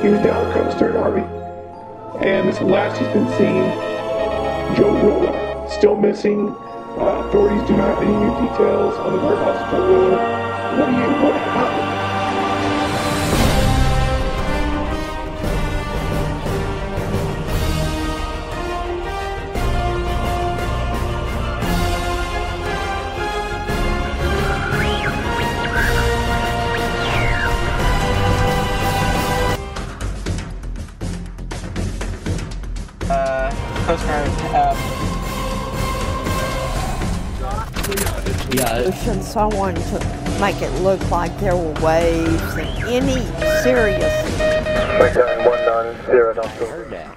He was down the coast during Harvey, and this is the last he's been seen. Joe Roller, still missing. Authorities do not have any new details on the whereabouts of Joe Roller. What happened? Coast Guard. Ocean, someone to make it look like there were waves and any serious. Heard that.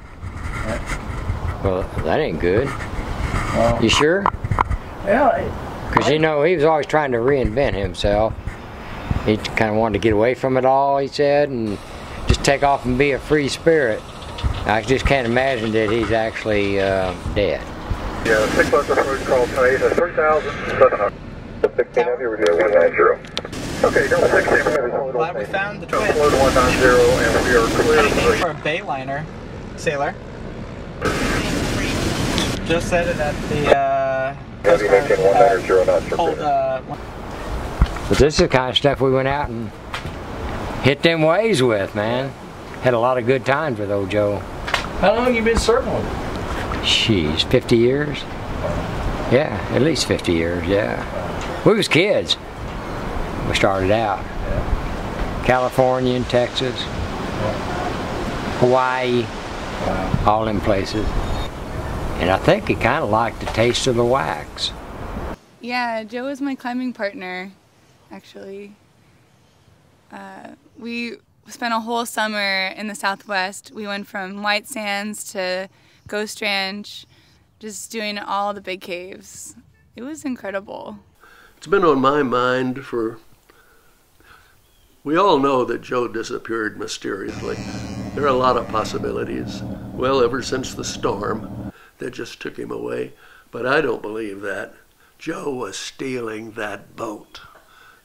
Well, that ain't good. Well, you sure? Yeah. Because you know he was always trying to reinvent himself. He kind of wanted to get away from it all, he said, and just take off and be a free spirit. I just can't imagine that he's actually dead. Yeah, 6 months approach call tonight, 3,700. 16 Heavy, we're doing 190. Okay, Delta 16 Heavy, Glad we found the twin. Float 190 and we are clear For a Bayliner sailor. Just said it at the Heavy, maintain 190 knots for But this is the kind of stuff we went out and hit them waves with, man. Had a lot of good times with old Joe. How long have you been serving with him? Jeez, 50 years? Yeah, at least 50 years, yeah. We was kids. We started out. Yeah. California and Texas. Hawaii. All them places. And I think he kind of liked the taste of the wax. Yeah, Joe was my climbing partner, actually. We spent a whole summer in the Southwest. We went from White Sands to Ghost Ranch, just doing all the big caves. It was incredible. It's been on my mind for... We all know that Joe disappeared mysteriously. There are a lot of possibilities. Well, ever since the storm that just took him away. But I don't believe that. Joe was stealing that boat.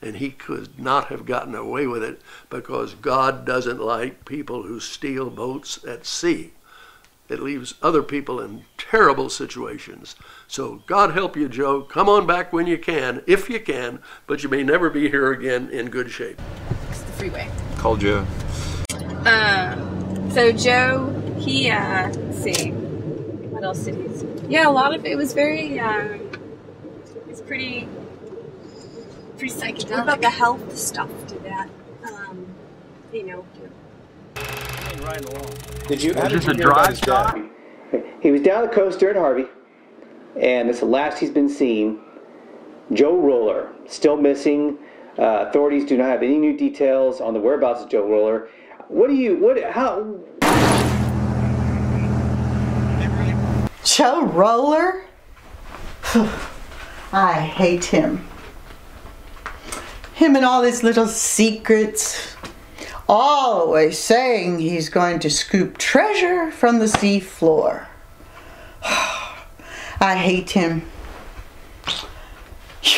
And he could not have gotten away with it because God doesn't like people who steal boats at sea. It leaves other people in terrible situations. So God help you, Joe. Come on back when you can, if you can, but you may never be here again in good shape. It's the freeway. Call Joe. So Joe, he, let's see, what else did he say? Yeah, a lot of it was very, it's pretty psychedelic. What about the health stuff to that? You know. Right along. Did you? Was this a dry shot? He was down the coast during Harvey, and it's the last he's been seen. Joe Roller, still missing. Authorities do not have any new details on the whereabouts of Joe Roller. How? Joe Roller? I hate him. Him and all his little secrets. Always saying he's going to scoop treasure from the sea floor. I hate him.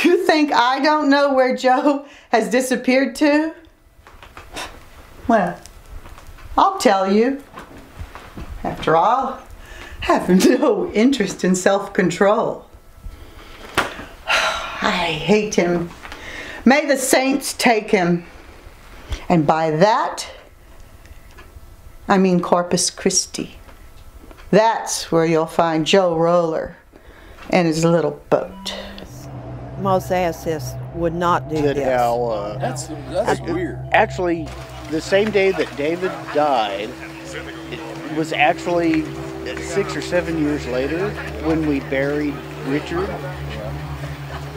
You think I don't know where Joe has disappeared to? Well, I'll tell you. After all, I have no interest in self-control. I hate him. May the saints take him. And by that, I mean Corpus Christi. That's where you'll find Joe Roller and his little boat. Most assists would not do this. How, that's weird. Actually, the same day that David died, it was actually 6 or 7 years later when we buried Richard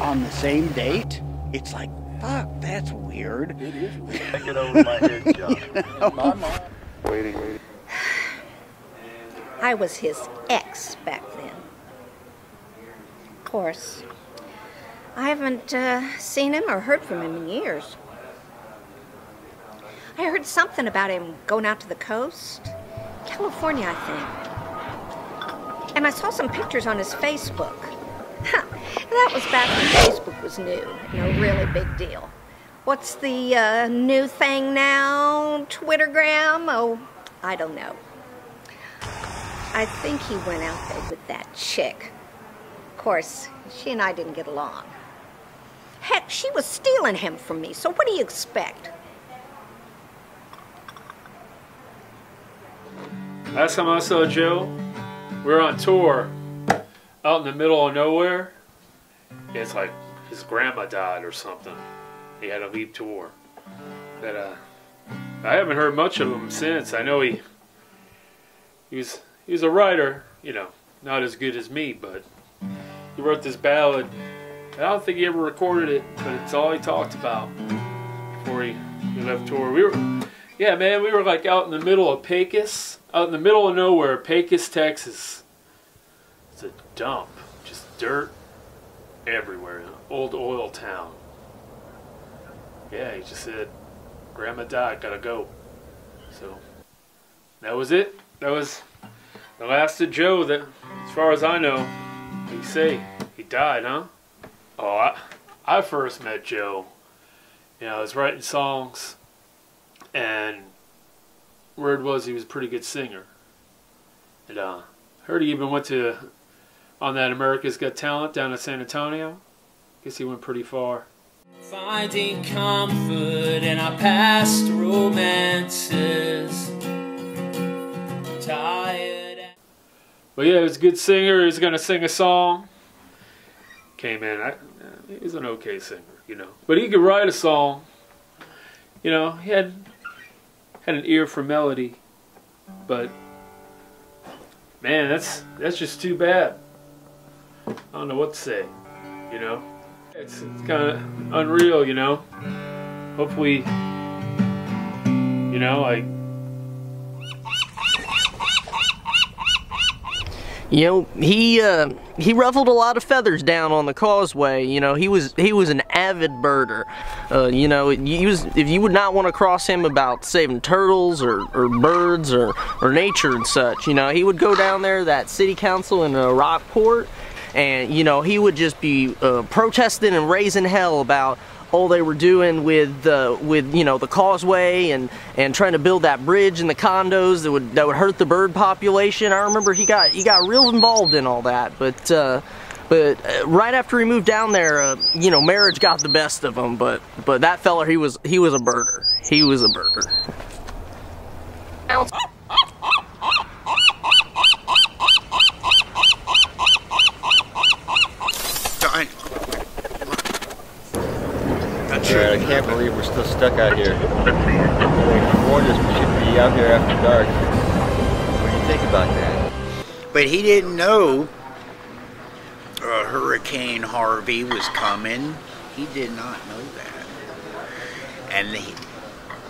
on the same date. It's like, fuck, that's weird. It is weird. Take it over my head, John. My mind. Waiting. I was his ex back then. Of course, I haven't seen him or heard from him in years. I heard something about him going out to the coast. California, I think. And I saw some pictures on his Facebook. That was back when Facebook was new and a really big deal. What's the new thing now? Twittergram? Oh, I don't know. I think he went out there with that chick. Of course, she and I didn't get along. Heck, she was stealing him from me, so what do you expect? Last time I saw Joe, we were on tour out in the middle of nowhere. It's like his grandma died or something. He had to leave tour. But I haven't heard much of him since. I know he was a writer, you know, not as good as me, but he wrote this ballad. I don't think he ever recorded it, but it's all he talked about before he left tour. Yeah, man, we were like out in the middle of Pecos, out in the middle of nowhere, Pecos, Texas. It's a dump, just dirt everywhere, an old oil town. Yeah, he just said, Grandma died, gotta go. So, that was it. That was the last of Joe that, as far as I know, they say he died, huh? Oh, I first met Joe, you know, I was writing songs, and word was he was a pretty good singer. And heard he even went on that America's Got Talent down in San Antonio. Guess he went pretty far. Finding comfort in our past romances. Tired. But yeah, he was a good singer. He was going to sing a song. Came in. He was an okay singer, you know. But he could write a song. You know, he had an ear for melody. But, man, that's just too bad. I don't know what to say, you know. It's kind of unreal, you know. Hopefully, you know, like. You know, he ruffled a lot of feathers down on the causeway. You know, he was an avid birder. You know, if you would not want to cross him about saving turtles or birds or nature and such, you know, he would go down there, that city council in Rockport, and you know, he would just be protesting and raising hell about all they were doing with you know, the causeway and trying to build that bridge and the condos that would hurt the bird population. I remember he got real involved in all that, but right after he moved down there, you know, marriage got the best of him. But that fella, he was a birder. He was a birder. Alright, I can't believe we're still stuck out here. They warned us we should be out here after dark. What do you think about that? But he didn't know Hurricane Harvey was coming. He did not know that. And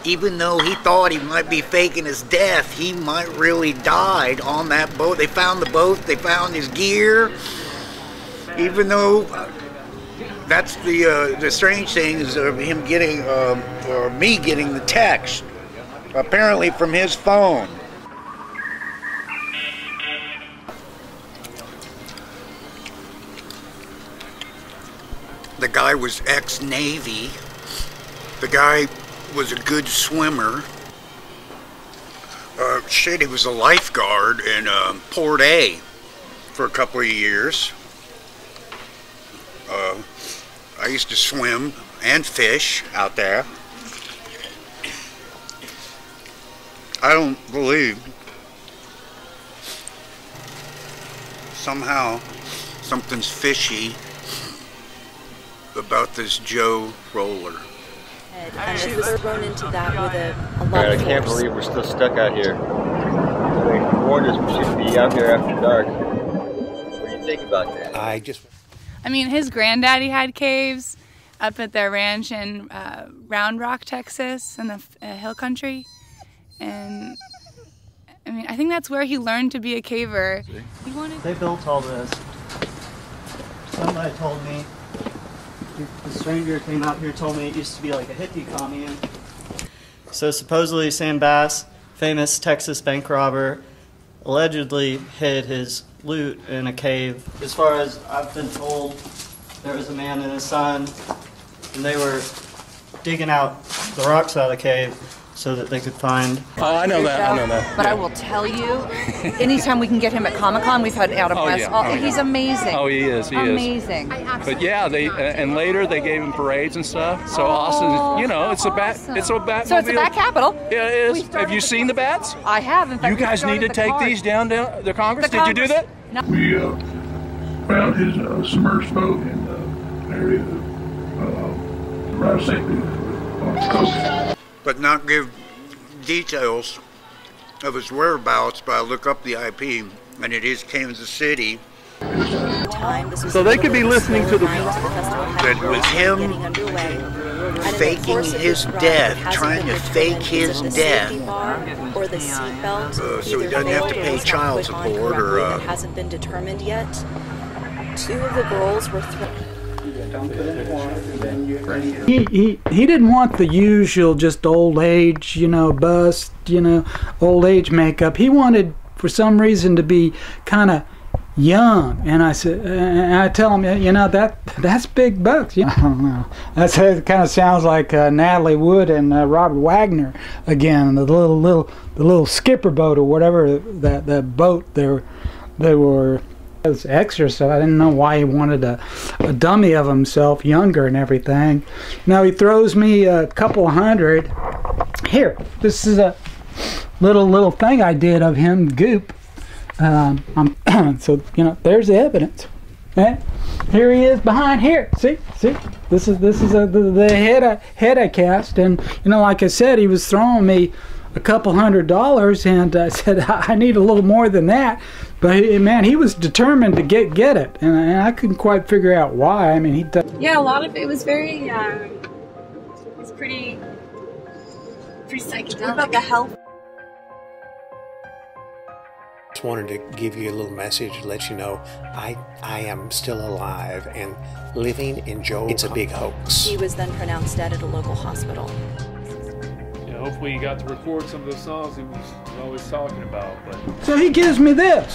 even though he thought he might be faking his death, he might really died on that boat. They found the boat, they found his gear. Even though that's the strange thing is him getting, or me getting the text, apparently from his phone. The guy was ex-Navy. The guy was a good swimmer. He was a lifeguard in Port A for a couple of years. I used to swim and fish out there. I don't believe somehow something's fishy about this Joe roller. And if we're thrown into that with a lot Alright, of I can't believe we're still stuck out here. They warned us we should be out here after dark. What do you think about that? I mean, his granddaddy had caves up at their ranch in Round Rock, Texas, in the hill country. And I mean, I think that's where he learned to be a caver. They built all this. Somebody told me, the stranger came out here, told me it used to be like a hippie commune. So supposedly Sam Bass, famous Texas bank robber, allegedly hid his loot in a cave. As far as I've been told, there was a man and his son, and they were digging out the rocks out of the cave so that they could find... I know that. But I will tell you, anytime we can get him at Comic-Con, we've had Adam West. He's amazing. Oh, he is. Amazing. But yeah, and later they gave him parades and stuff. So Austin, you know, it's a bat. It's a Batmobile. So it's a bat capital. Yeah, it is. Have you seen the bats? I have. In fact, you guys need to take these down the Congress. Did you do that? No. We found his submerged boat in the area around St. Louis on the coast. But not give details of his whereabouts, but I look up the IP, and it is Kansas City. So they could be listening to the... That was him faking his death, trying to fake his death. Or the seatbelt. So he doesn't have to pay child support or... That hasn't been determined yet. 2 of the girls were threatened. He didn't want the usual just old age, you know, bust, you know, old age makeup. He wanted, for some reason, to be kind of young. And I said, and I tell him, you know, that's big bucks. I don't know. It kind of sounds like Natalie Wood and Robert Wagner again. The little skipper boat or whatever that boat they were. As extra, so I didn't know why he wanted a dummy of himself, younger and everything. Now he throws me a couple $100. Here, this is a little thing I did of him, goop. So you know, there's the evidence. And here he is behind here. See, this is the head I cast, and you know, like I said, he was throwing me a couple $100, and I said I need a little more than that. But man, he was determined to get it, and I couldn't quite figure out why. I mean, yeah, a lot of it was very, it's pretty psychedelic. What about the health? Just wanted to give you a little message to let you know I am still alive and living in Joe. It's a big hoax. He was then pronounced dead at a local hospital. Hopefully you got to record some of the songs he was always talking about. But so he gives me this.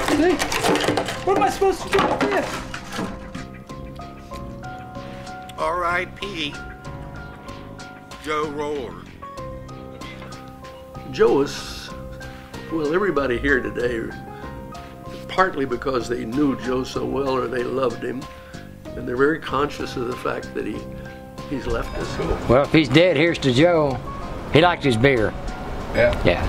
See? What am I supposed to do with this? R.I.P. Joe Roller. Joe is, well, everybody here today, partly because they knew Joe so well or they loved him, and they're very conscious of the fact that he's left us. Well, if he's dead, here's to Joe. He liked his beer. Yeah.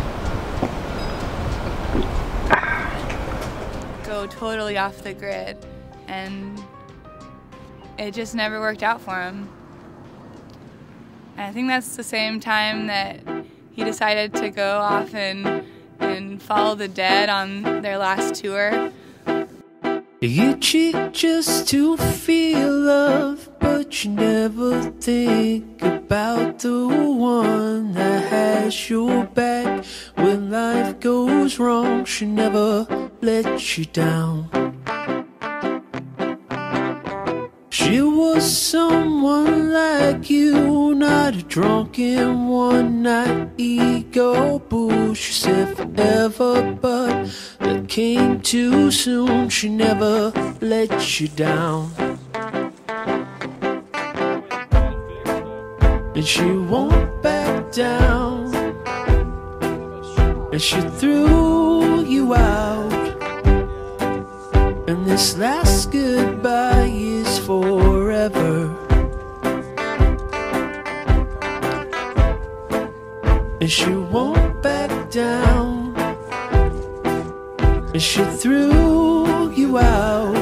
Go totally off the grid, and it just never worked out for him. And I think that's the same time that he decided to go off and follow the Dead on their last tour. You cheat just to feel love, but you never think about the one that has your back. When life goes wrong, she never lets you down. She was someone like you, not a drunken one-night ego boo. She said forever, but that came too soon. She never let you down, and she won't back down, and she threw you out. And this last goodbye is forever. And she won't back down, and she threw you out.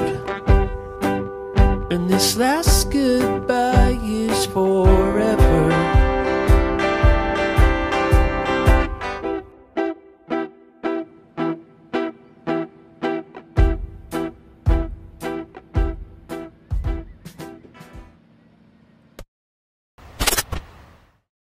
And this last